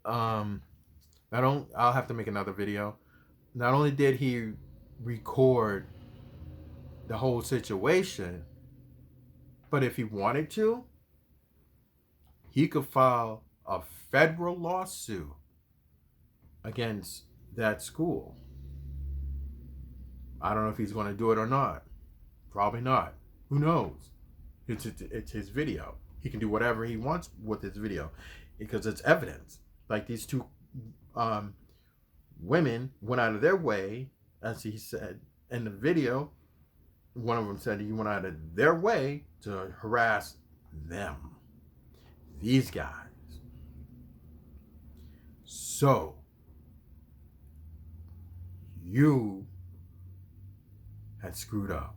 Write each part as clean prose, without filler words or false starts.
um, I don't. I'll have to make another video. Not only did he record the whole situation, but if he wanted to, he could file a federal lawsuit against that school. I don't know if he's going to do it or not. Probably not. Who knows? It's his video. He can do whatever he wants with his video because it's evidence. Like these two um, women went out of their way, as he said in the video. One of them said he went out of their way to harass them, these guys. So you had screwed up.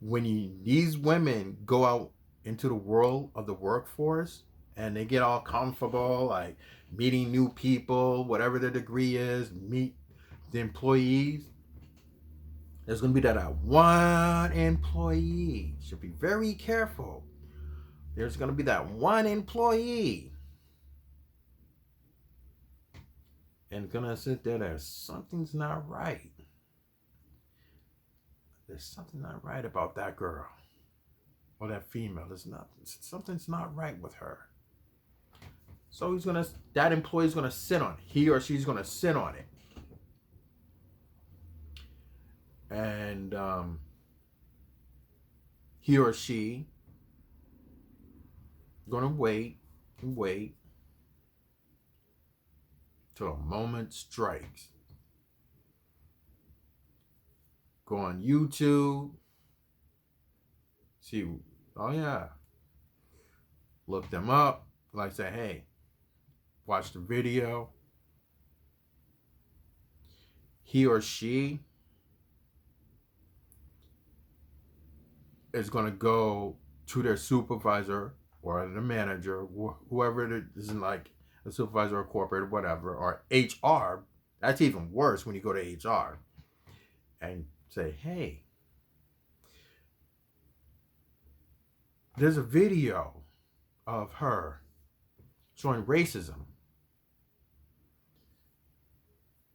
When these women go out into the world of the workforce and they get all comfortable, like meeting new people, whatever their degree is, meet the employees, there's going to be that one employee. Should be very careful. There's going to be that one employee and going to sit there. Something's not right. There's something not right about that girl or that female. Something's not right with her. So that employee's gonna sit on it. He or she's gonna sit on it, and he or she gonna wait and wait till a moment strikes. Go on YouTube, see, oh yeah, look them up. Like say, hey, watch the video. He or she is going to go to their supervisor or the manager, whoever it isn't, like a supervisor or corporate or whatever, or HR. That's even worse when you go to HR and say, hey, there's a video of her showing racism.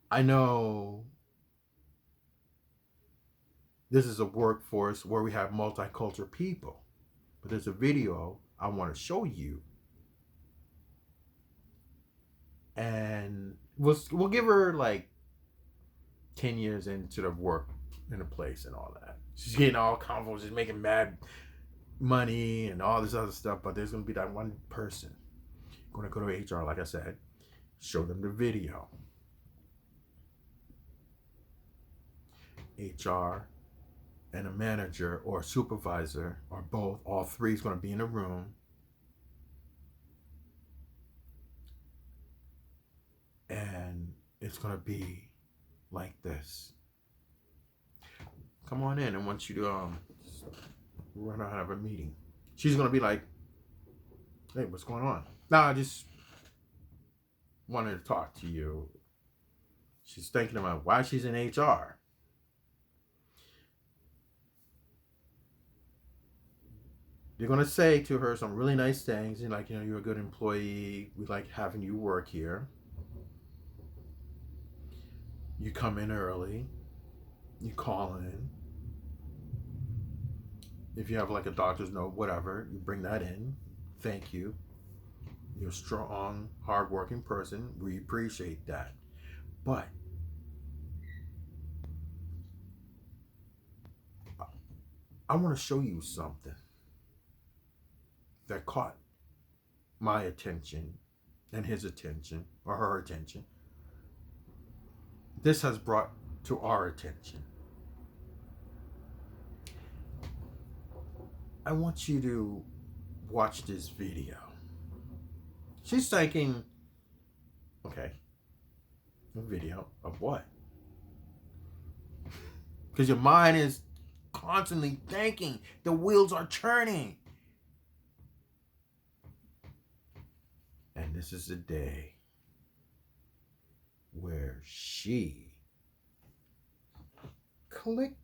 I know this is a workforce where we have multicultural people, but there's a video I want to show you. And we'll give her like 10 years into the work in a place and all that. She's getting all comfortable, she's making mad money and all this other stuff, but there's going to be that one person going to go to HR, like I said, show them the video. HR and a manager or a supervisor or both, all three is going to be in a room. And it's going to be like this. Come on in. I want you to run out of a meeting. She's going to be like, hey, what's going on? No, I just wanted to talk to you. She's thinking about why she's in HR. They're going to say to her some really nice things, and like, you're a good employee. We like having you work here. You come in early. You call in. If you have like a doctor's note, whatever, you bring that in. Thank you. You're a strong, hardworking person. We appreciate that. But I want to show you something that caught my attention and his attention or her attention. This has brought to our attention. I want you to watch this video. She's thinking, okay, a video of what? Because your mind is constantly thinking, the wheels are turning. And this is the day where she clicked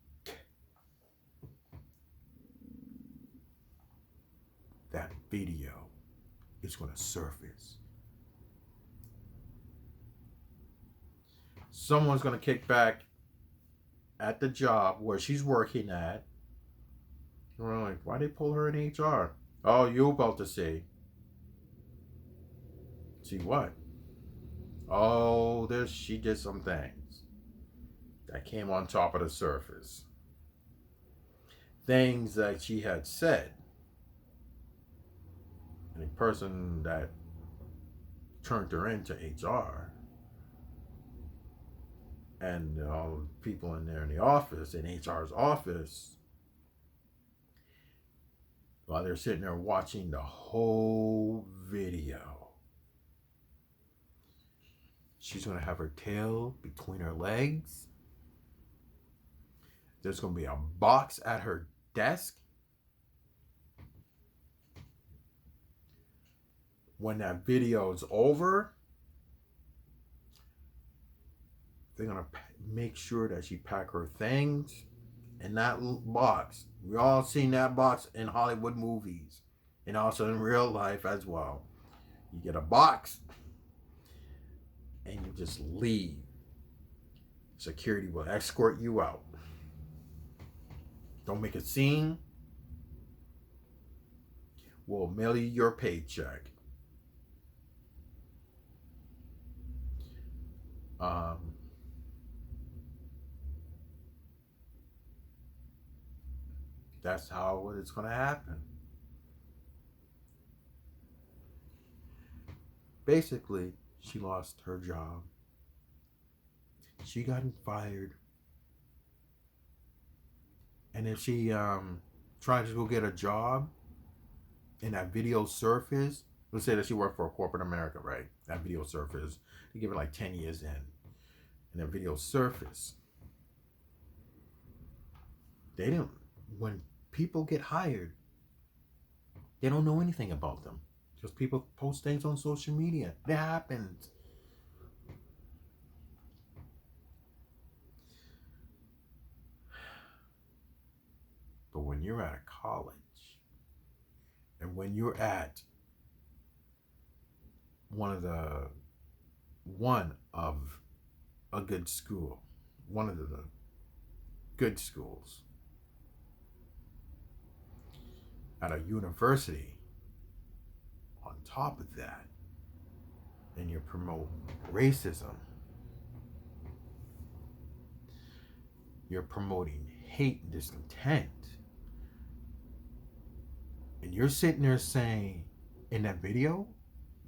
that video is going to surface. Someone's going to kick back at the job where she's working at. We're like, why they pull her in HR? Oh, you about to see. See what? Oh, she did some things that came on top of the surface. Things that she had said. And the person that turned her into HR and all the people in there in the office, in HR's office, while they're sitting there watching the whole video, she's going to have her tail between her legs. There's going to be a box at her desk. When that video is over, they're going to make sure that she pack her things in that box. We all seen that box in Hollywood movies and also in real life as well. You get a box and you just leave. Security will escort you out. Don't make a scene. We'll mail you your paycheck. That's how it's going to happen. Basically, she lost her job. She got fired. And if she tried to go get a job and that video surfaced, let's say that she worked for corporate America, right? That video surfaced. They give it like 10 years in. And that video surfaced. They didn't, when people get hired, they don't know anything about them. Just people post things on social media. It happens. But when you're at a college, and when you're at one of a good school, one of the good schools, at a university, on top of that, and you promote racism, you're promoting hate and discontent, and you're sitting there saying in that video,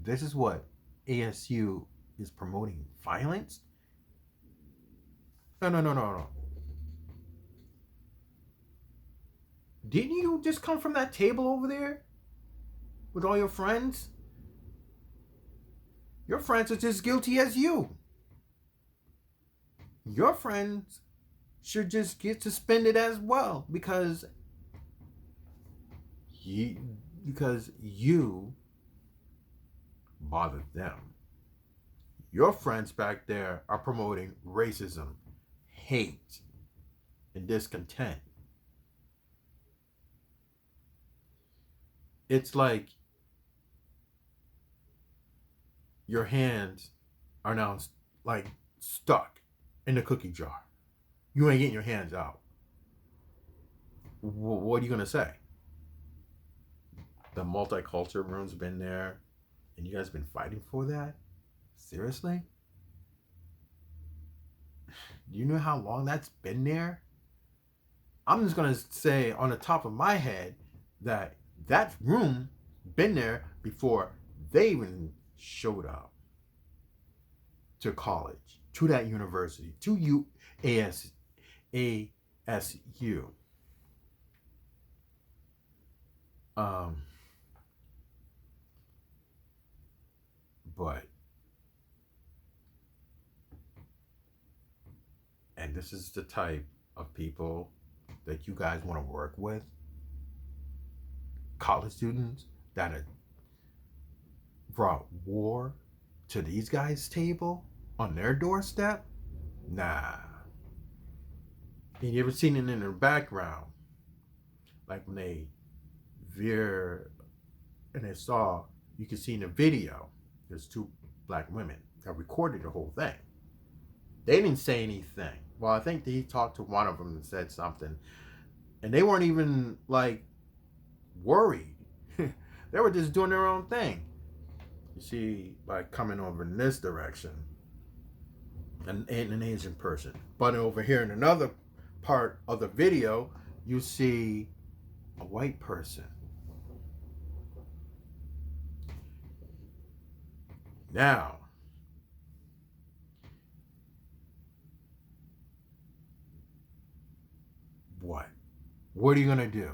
this is what ASU is promoting, violence? No. Didn't you just come from that table over there with all your friends? Your friends are just guilty as you. Your friends should just get suspended as well because you bothered them. Your friends back there are promoting racism, hate, and discontent. It's like your hands are now like stuck in the cookie jar. You ain't getting your hands out. What are you going to say? The multicultural room's been there and you guys been fighting for that? Seriously? Do you know how long that's been there? I'm just going to say on the top of my head that room been there before they even showed up to college, to that university, to ASU. And this is the type of people that you guys want to work with. College students that have brought war to these guys' table on their doorstep? Nah. And you ever seen it in their background? Like when they veer and they saw You can see in the video, there's two black women that recorded the whole thing. They didn't say anything. Well, I think he talked to one of them and said something, and they weren't even like worried. They were just doing their own thing. You see, like coming over in this direction, an Asian person, but over here in another part of the video, you see a white person. Now, what? What are you gonna do?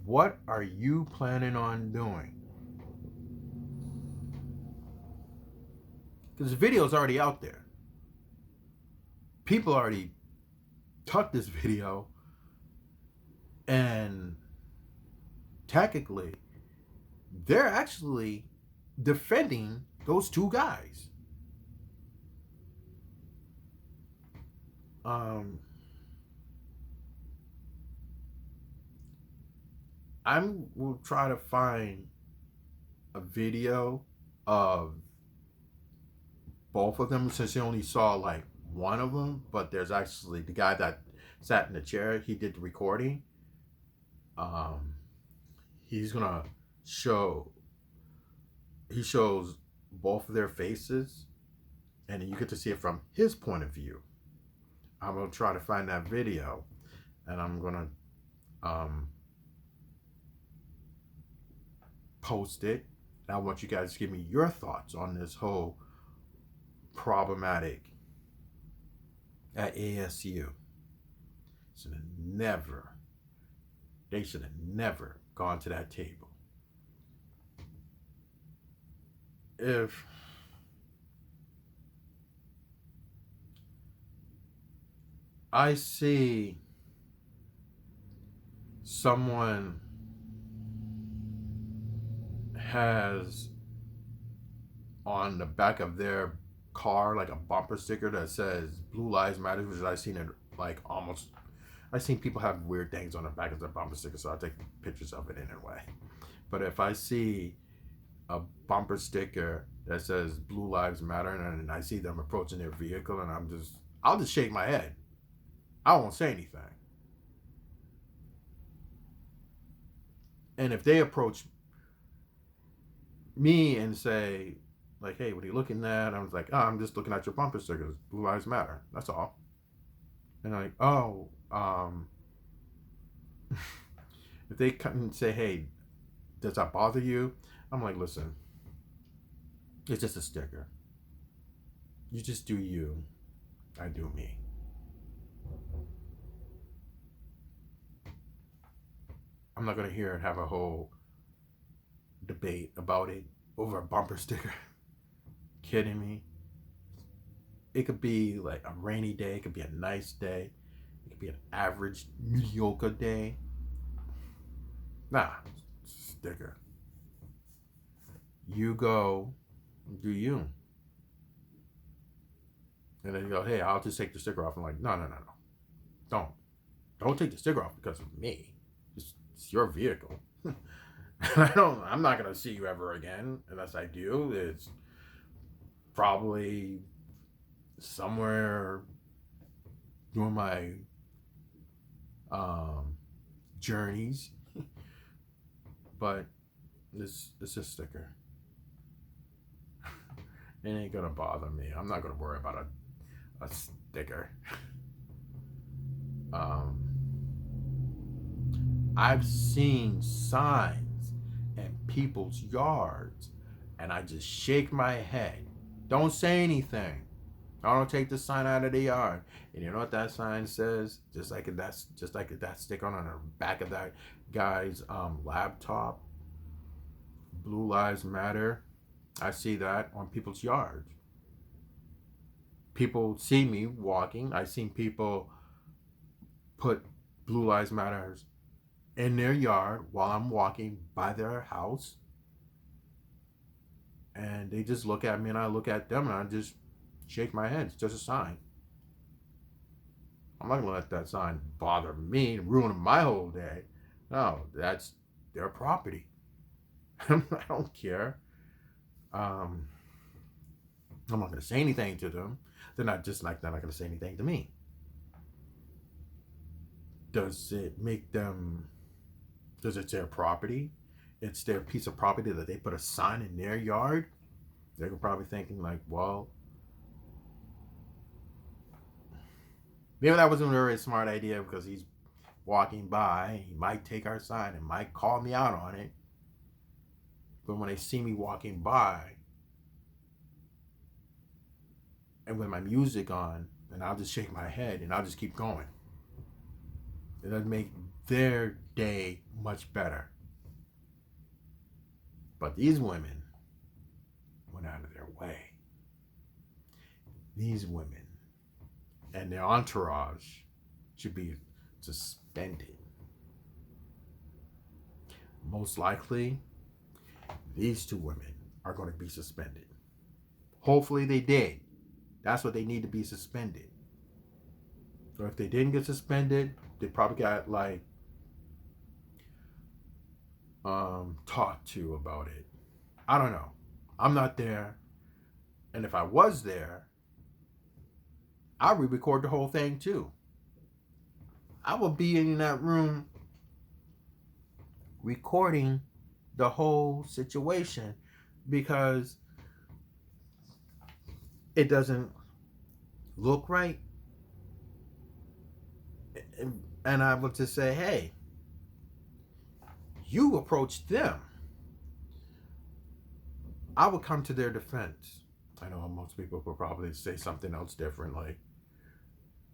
What are you planning on doing? Because the video's already out there. People already took this video, and technically, they're actually defending those two guys. I will try to find a video of both of them, since you only saw like one of them, but there's actually the guy that sat in the chair. He did the recording. He's gonna show. He shows both of their faces, and you get to see it from his point of view. I'm gonna try to find that video, and I'm gonna post it. And I want you guys to give me your thoughts on this whole problematic at ASU. They should have never gone to that table. If I see someone has on the back of their car like a bumper sticker that says Blue Lives Matter, which I've seen it like almost. I've seen people have weird things on the back of their bumper sticker, so I take pictures of it anyway. But if I see a bumper sticker that says Blue Lives Matter, and I see them approaching their vehicle, and I'll just shake my head. I won't say anything. And if they approach me and say, like, hey, what are you looking at? I was like, oh, I'm just looking at your bumper stickers. Blue Lives Matter. That's all. And I'm like, oh, if they come and say, hey, does that bother you? I'm like, listen, it's just a sticker. You just do you. I do me. I'm not going to hear and have a whole debate about it over a bumper sticker. Kidding me? It could be like a rainy day. It could be a nice day. It could be an average, mediocre day. Nah, sticker. You go, do you. And then you go, hey, I'll just take the sticker off. I'm like, no. Don't take the sticker off because of me. It's your vehicle. I'm not gonna see you ever again unless I do. It's probably somewhere doing my journeys, but it's a sticker. It ain't gonna bother me. I'm not gonna worry about a sticker. I've seen signs in people's yards, and I just shake my head. Don't say anything. I don't take the sign out of the yard. And you know what that sign says? Just like that sticker on the back of that guy's laptop. Blue Lives Matter. I see that on people's yards. People see me walking. I've seen people put Blue Lives Matter in their yard while I'm walking by their house. And they just look at me and I look at them and I just shake my head. It's just a sign. I'm not going to let that sign bother me and ruin my whole day. No, that's their property. I don't care. I'm not going to say anything to them. They're not going to say anything to me. Does it their property? It's their piece of property that they put a sign in their yard. They're probably thinking like, well, maybe that wasn't a very smart idea because he's walking by. He might take our sign and might call me out on it. But when they see me walking by and with my music on, and I'll just shake my head and I'll just keep going. It doesn't make their day much better. But these women went out of their way. These women and their entourage should be suspended. Most likely, these two women are going to be suspended. Hopefully they did. That's what they need to be suspended. So if they didn't get suspended, they probably got talked to about it. I don't know. I'm not there. And if I was there, I would record the whole thing too. I would be in that room recording the whole situation because it doesn't look right. And I would just say, hey, you approached them. I would come to their defense. I know most people will probably say something else different, like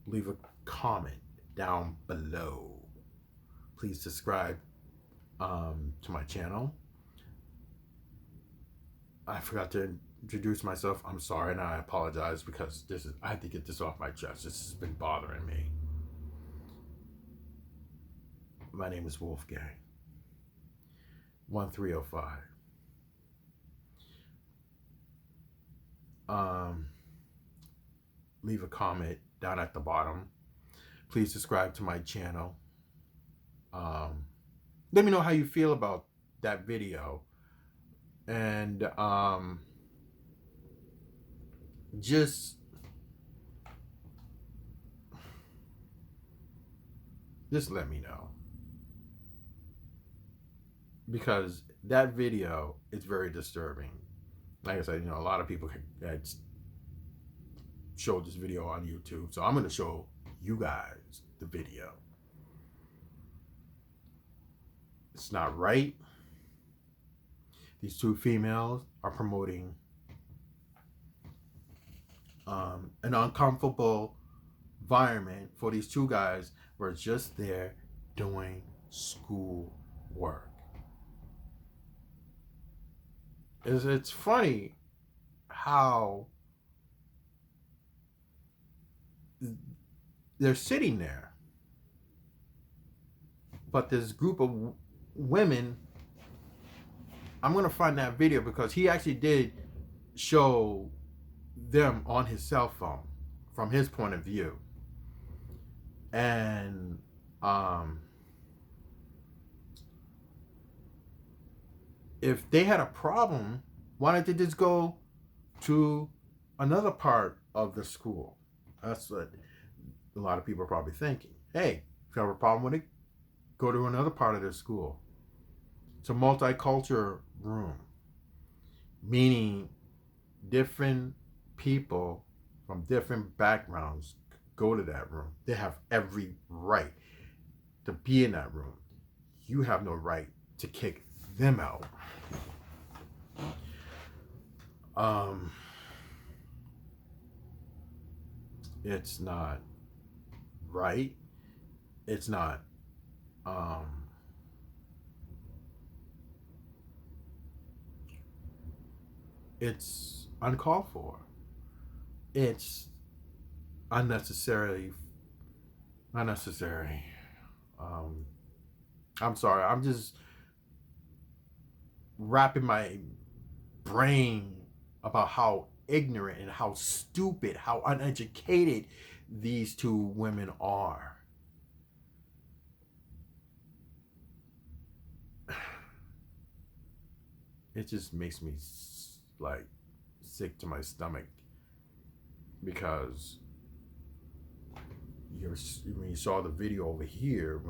leave a comment down below. Please subscribe to my channel. I forgot to introduce myself. I'm sorry, and I apologize because I had to get this off my chest. This has been bothering me. My name is Wolfgang 1305. Leave a comment down at the bottom. Please subscribe to my channel. Let me know how you feel about that video. And just let me know. Because that video is very disturbing. Like I said, a lot of people had showed this video on YouTube. So I'm going to show you guys the video. It's not right. These two females are promoting an uncomfortable environment for these two guys who are just there doing school work. It's funny how they're sitting there, but this group of women, I'm going to find that video because he actually did show them on his cell phone from his point of view. And if they had a problem, why don't they just go to another part of the school? That's what a lot of people are probably thinking. Hey, if you have a problem with it, go to another part of the school. It's a multicultural room, meaning different people from different backgrounds go to that room. They have every right to be in that room. You have no right to kick them out. It's not right. It's not it's uncalled for. It's unnecessary. I'm sorry. I'm just wrapping my brain about how ignorant and how stupid, how uneducated these two women are. it just makes me like sick to my stomach, because when you saw the video over here,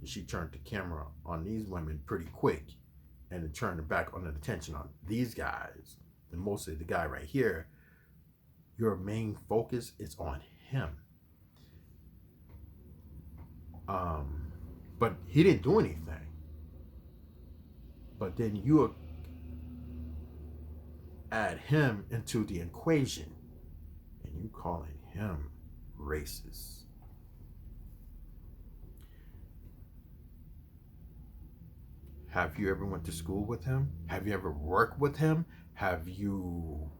she turned the camera on these women pretty quick, and it turned it back on the attention on these guys, and mostly the guy right here, your main focus is on him. But he didn't do anything. But then you add him into the equation, and you calling him racist. Have you ever went to school with him? Have you ever worked with him? Have you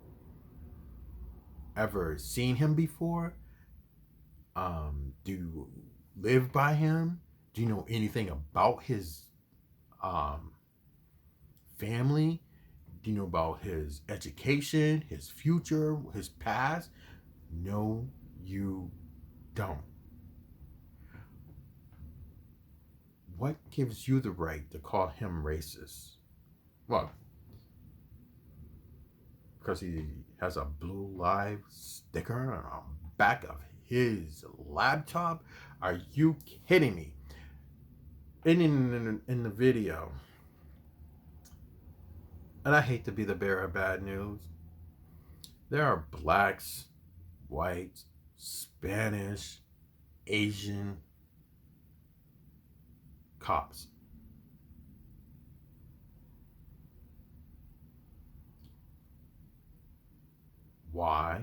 ever seen him before? Do you live by him? Do you know anything about his family? Do you know about his education, his future, his past? No, you don't. What gives you the right to call him racist? Well, because he has a Blue Lives sticker on the back of his laptop? Are you kidding me? In the video, and I hate to be the bearer of bad news, there are blacks, whites, Spanish, Asian cops. Why?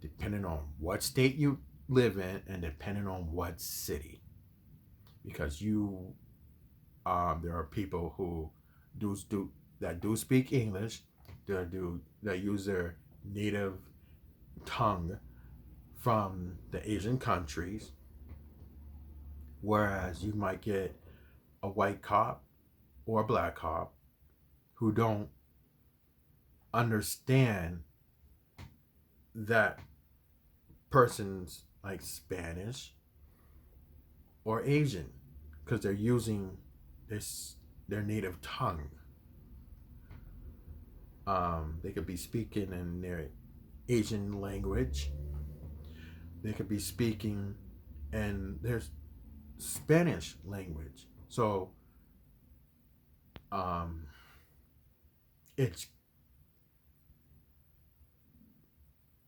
Depending on what state you live in and depending on what city. Because there are people who do speak English, that use their native tongue from the Asian countries, whereas you might get a white cop or a black cop who don't understand that person's like Spanish or Asian, because they're using their native tongue. They could be speaking in their Asian language. They could be speaking in their Spanish language. So it's,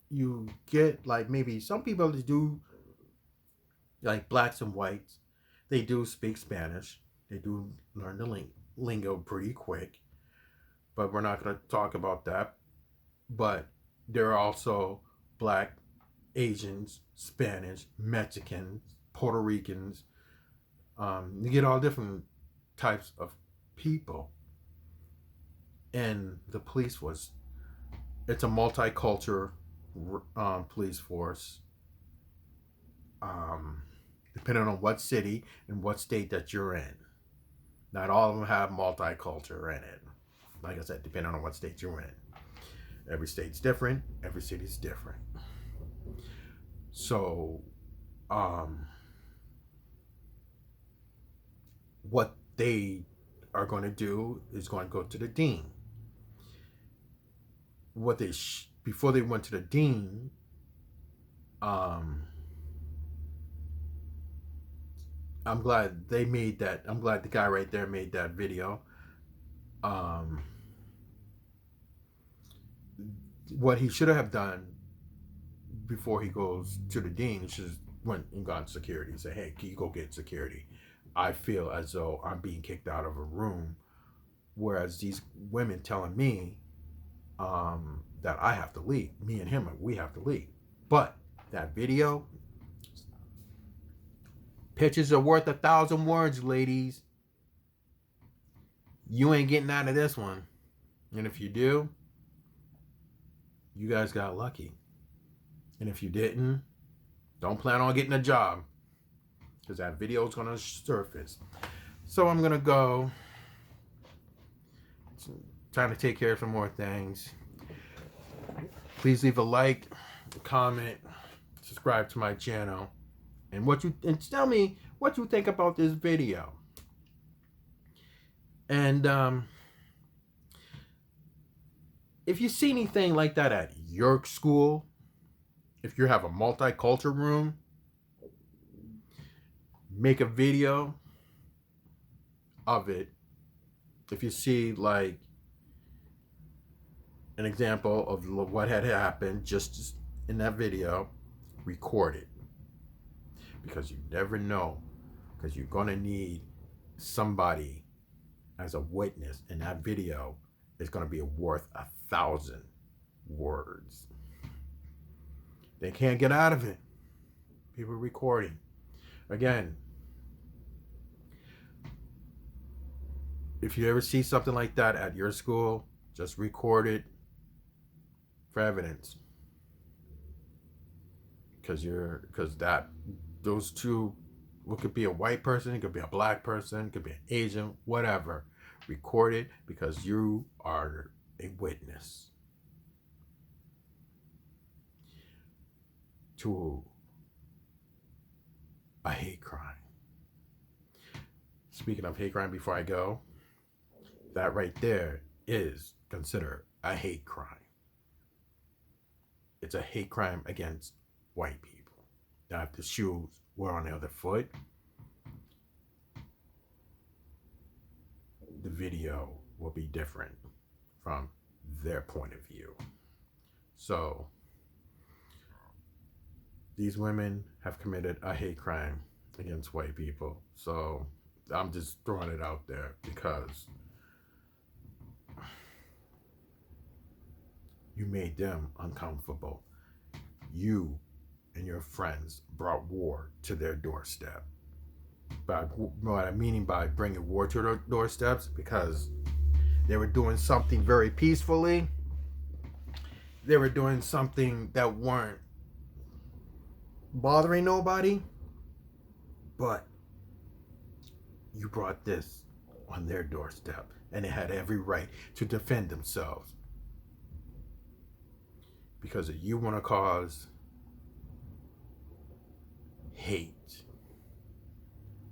you get like, maybe some people do, like blacks and whites, they do speak Spanish. They do learn the lingo pretty quick, but we're not going to talk about that. But there are also black, Asians, Spanish, Mexicans, Puerto Ricans. You get all different types of people. And the police force, it's a multicultural police force. Depending on what city and what state that you're in. Not all of them have multicultural in it. Like I said, depending on what state you're in. Every state's different. Every city's different. So, what they are going to do is going to go to the dean. What they before they went to the dean, I'm glad they made that. I'm glad the guy right there made that video. What he should have done before he goes to the dean, he should have went and got security and say, hey, can you go get security? I feel as though I'm being kicked out of a room, whereas these women telling me that I have to leave. Me and him, we have to leave. But that video, pictures are worth 1,000 words, ladies. You ain't getting out of this one. And if you do, you guys got lucky. And if you didn't, don't plan on getting a job, because that video is going to surface. So I'm going to go. Trying to take care of some more things. Please leave a like, a comment, subscribe to my channel, and tell me what you think about this video. And if you see anything like that at your school, if you have a multicultural room, make a video of it. If you see like an example of what had happened just in that video, record it. Because you never know, because you're going to need somebody as a witness, and that video is going to be worth 1,000 words. They can't get out of it. People recording. Again, if you ever see something like that at your school, just record it for evidence. Because those two, it could be a white person, it could be a black person, it could be an Asian, whatever. Record it because you are a witness to a hate crime. Speaking of hate crime, before I go, that right there is considered a hate crime. It's a hate crime against white people. Now, if the shoes were on the other foot, the video will be different from their point of view. So, these women have committed a hate crime against white people. So, I'm just throwing it out there because you made them uncomfortable. You and your friends brought war to their doorstep. By what I'm meaning by bringing war to their doorsteps, because they were doing something very peacefully. They were doing something that weren't bothering nobody. But you brought this on their doorstep, and they had every right to defend themselves. Because you want to cause hate,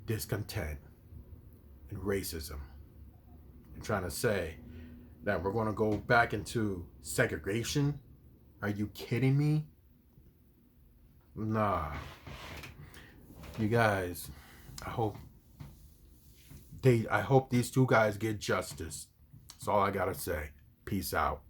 discontent, and racism, and trying to say that we're going to go back into segregation. Are you kidding me? Nah. You guys, I hope these two guys get justice. That's all I gotta say. Peace out.